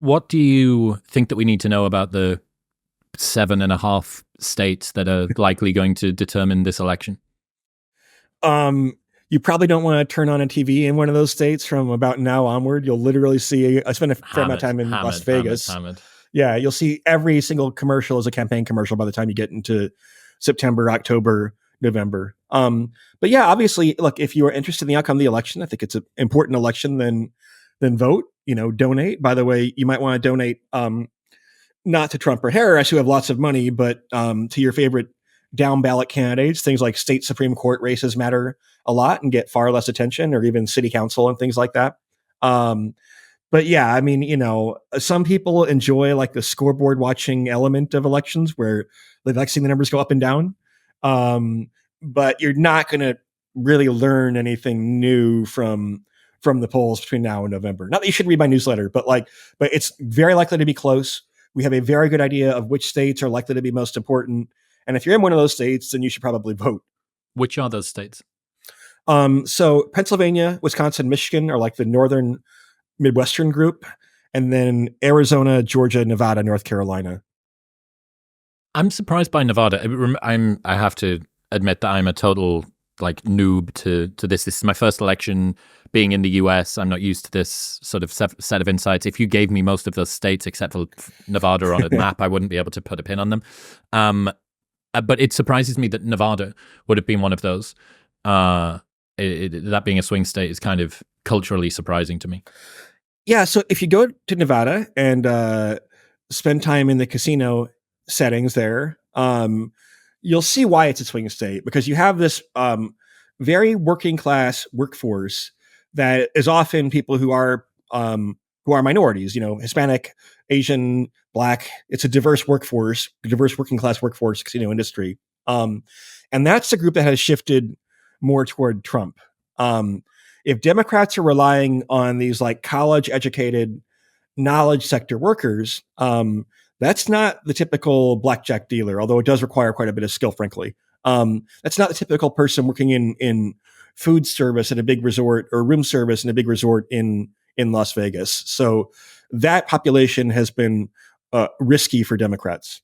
What do you think that we need to know about the 7.5 states that are likely going to determine this election? You probably don't want to turn on a TV in one of those states from about now onward. You'll literally see, I spent a fair amount of Hammered, time in Las hammered, hammered, Vegas. hammered. Yeah, you'll see every single commercial as a campaign commercial by the time you get into September, October, November. But yeah, obviously, look, if you are interested in the outcome of the election, I think it's an important election, then vote, donate. By the way, you might want to donate not to Trump or Harris, who have lots of money, but to your favorite down ballot candidates. Things like state Supreme Court races matter a lot and get far less attention, or even city council and things like that. But yeah, I mean, some people enjoy like the scoreboard watching element of elections where they like seeing the numbers go up and down. But you're not going to really learn anything new from the polls between now and November. Not that you should read my newsletter, but it's very likely to be close. We have a very good idea of which states are likely to be most important. And if you're in one of those states, then you should probably vote. Which are those states? So Pennsylvania, Wisconsin, Michigan are like the northern Midwestern group. And then Arizona, Georgia, Nevada, North Carolina. I'm surprised by Nevada. I have to admit that I'm a total noob to this. This is my first election being in the US. I'm not used to this sort of set of insights. If you gave me most of those states except for Nevada on a map, I wouldn't be able to put a pin on them. But it surprises me that Nevada would have been one of those. That being a swing state is kind of culturally surprising to me. Yeah, so if you go to Nevada and spend time in the casino settings there, you'll see why it's a swing state, because you have this very working class workforce that is often people who are minorities, Hispanic, Asian, Black. It's a diverse workforce, diverse working class workforce, casino industry. And that's the group that has shifted more toward Trump. If Democrats are relying on these like college educated knowledge sector workers, that's not the typical blackjack dealer, although it does require quite a bit of skill, frankly. That's not the typical person working in food service at a big resort or room service in a big resort in Las Vegas. So that population has been risky for Democrats.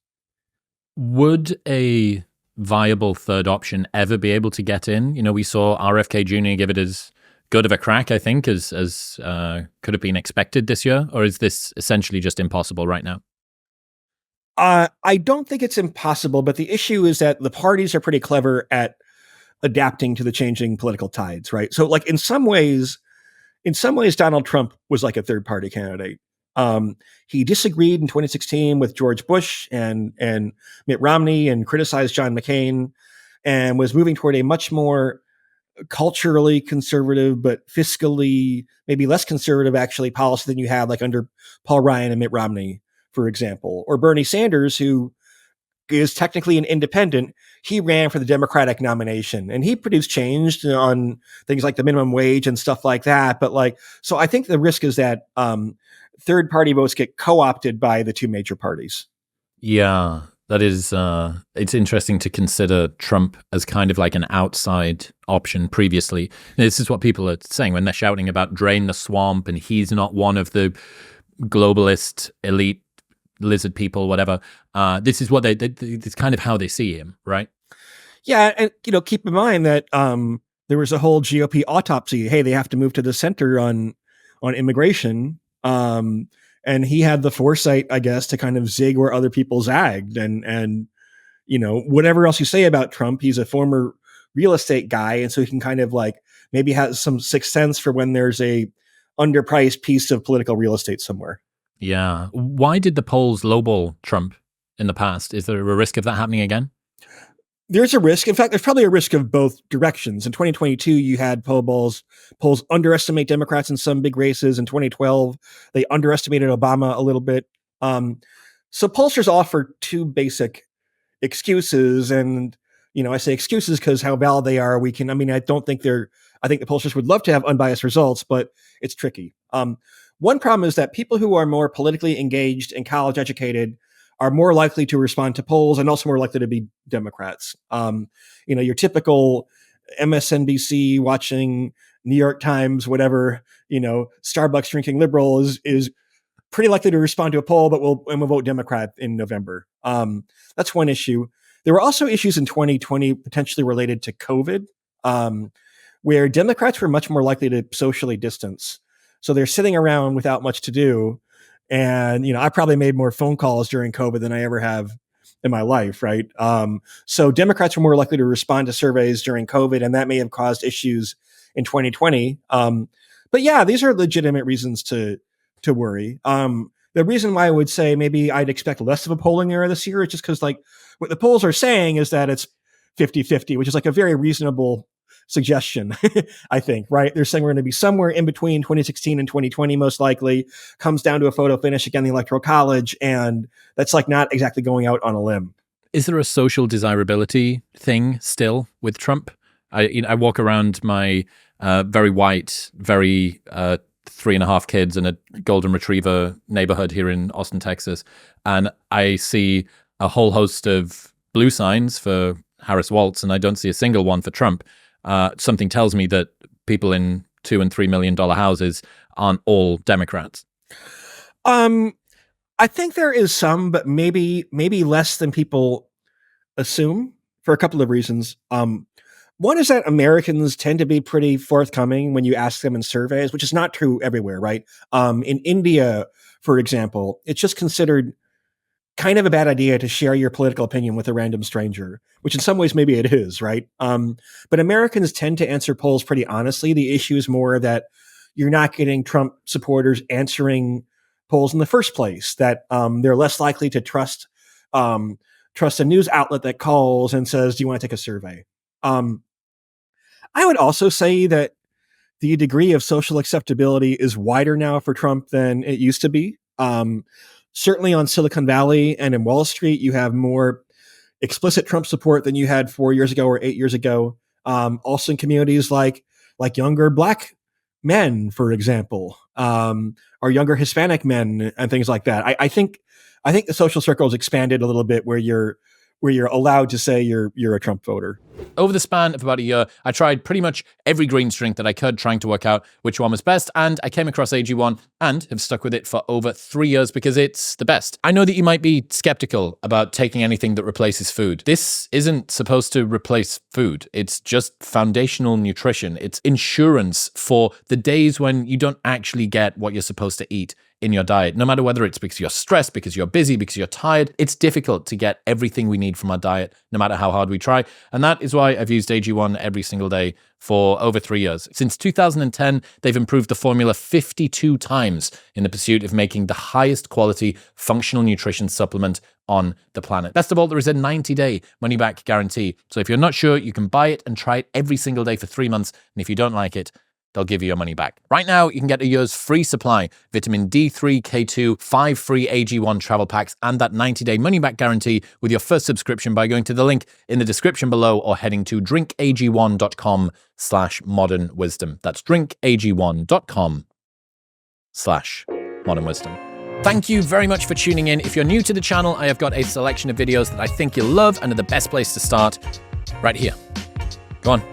Would a viable third option ever be able to get in? We saw RFK Jr. give it as good of a crack, I think, as could have been expected this year, or is this essentially just impossible right now? I don't think it's impossible, but the issue is that the parties are pretty clever at adapting to the changing political tides, right? So, like in some ways, Donald Trump was like a third party candidate. He disagreed in 2016 with George Bush and Mitt Romney and criticized John McCain, and was moving toward a much more culturally conservative, but fiscally maybe less conservative actually policy than you had like under Paul Ryan and Mitt Romney, for example, or Bernie Sanders, who is technically an independent. He ran for the Democratic nomination and he produced change on things like the minimum wage and stuff like that. But so I think the risk is that third party votes get co-opted by the two major parties. Yeah, that is, it's interesting to consider Trump as kind of like an outside option previously. This is what people are saying when they're shouting about drain the swamp and he's not one of the globalist elite lizard people, whatever. This is what it's kind of how they see him, right? Yeah, and keep in mind that there was a whole GOP autopsy. Hey, they have to move to the center on immigration, and he had the foresight, I guess, to kind of zig where other people zagged. And whatever else you say about Trump, he's a former real estate guy, and so he can kind of maybe has some sixth sense for when there's a underpriced piece of political real estate somewhere. Yeah. Why did the polls lowball Trump in the past? Is there a risk of that happening again? There's a risk. In fact, there's probably a risk of both directions. In 2022, you had polls underestimate Democrats in some big races. In 2012, they underestimated Obama a little bit. So pollsters offer two basic excuses. And, I say excuses because how valid they are, I think the pollsters would love to have unbiased results, but it's tricky. One problem is that people who are more politically engaged and college educated are more likely to respond to polls and also more likely to be Democrats. Your typical MSNBC watching New York Times, whatever, Starbucks drinking liberal is pretty likely to respond to a poll, but we'll vote Democrat in November. That's one issue. There were also issues in 2020 potentially related to COVID, where Democrats were much more likely to socially distance. So they're sitting around without much to do. And, I probably made more phone calls during COVID than I ever have in my life, right? So Democrats were more likely to respond to surveys during COVID, and that may have caused issues in 2020. But yeah, these are legitimate reasons to worry. The reason why I would say maybe I'd expect less of a polling error this year is just because, like, what the polls are saying is that it's 50-50, which is like a very reasonable suggestion, I think, right? They're saying we're going to be somewhere in between 2016 and 2020, most likely. Comes down to a photo finish again, the Electoral College, and that's like not exactly going out on a limb. Is there a social desirability thing still with Trump? I walk around my very white, very 3.5 kids and a golden retriever neighborhood here in Austin, Texas, and I see a whole host of blue signs for Harris Waltz, and I don't see a single one for Trump. Something tells me that people in $2 and $3 million houses aren't all Democrats. I think there is some, but maybe less than people assume for a couple of reasons. One is that Americans tend to be pretty forthcoming when you ask them in surveys, which is not true everywhere, right? In India, for example, it's just considered kind of a bad idea to share your political opinion with a random stranger, which in some ways maybe it is, right? But Americans tend to answer polls pretty honestly. The issue is more that you're not getting Trump supporters answering polls in the first place, that they're less likely to trust a news outlet that calls and says, do you want to take a survey? I would also say that the degree of social acceptability is wider now for Trump than it used to be. Certainly on Silicon Valley and in Wall Street, you have more explicit Trump support than you had 4 years ago or 8 years ago. Also in communities like younger Black men, for example, or younger Hispanic men and things like that. I think the social circle has expanded a little bit where you're allowed to say you're a Trump voter. Over the span of about a year, I tried pretty much every greens drink that I could, trying to work out which one was best, and I came across AG1 and have stuck with it for over 3 years because it's the best. I know that you might be skeptical about taking anything that replaces food. This isn't supposed to replace food. It's just foundational nutrition. It's insurance for the days when you don't actually get what you're supposed to eat in your diet. No matter whether it's because you're stressed, because you're busy, because you're tired, it's difficult to get everything we need from our diet, no matter how hard we try. And that is why I've used AG1 every single day for over 3 years. Since 2010, they've improved the formula 52 times in the pursuit of making the highest quality functional nutrition supplement on the planet. Best of all, there is a 90-day money-back guarantee. So if you're not sure, you can buy it and try it every single day for 3 months. And if you don't like it, they'll give you your money back. Right now, you can get a year's free supply, vitamin D3, K2, 5 free AG1 travel packs, and that 90-day money-back guarantee with your first subscription by going to the link in the description below or heading to drinkag1.com/modernwisdom. That's drinkag1.com/modernwisdom. Thank you very much for tuning in. If you're new to the channel, I have got a selection of videos that I think you'll love and are the best place to start right here. Go on.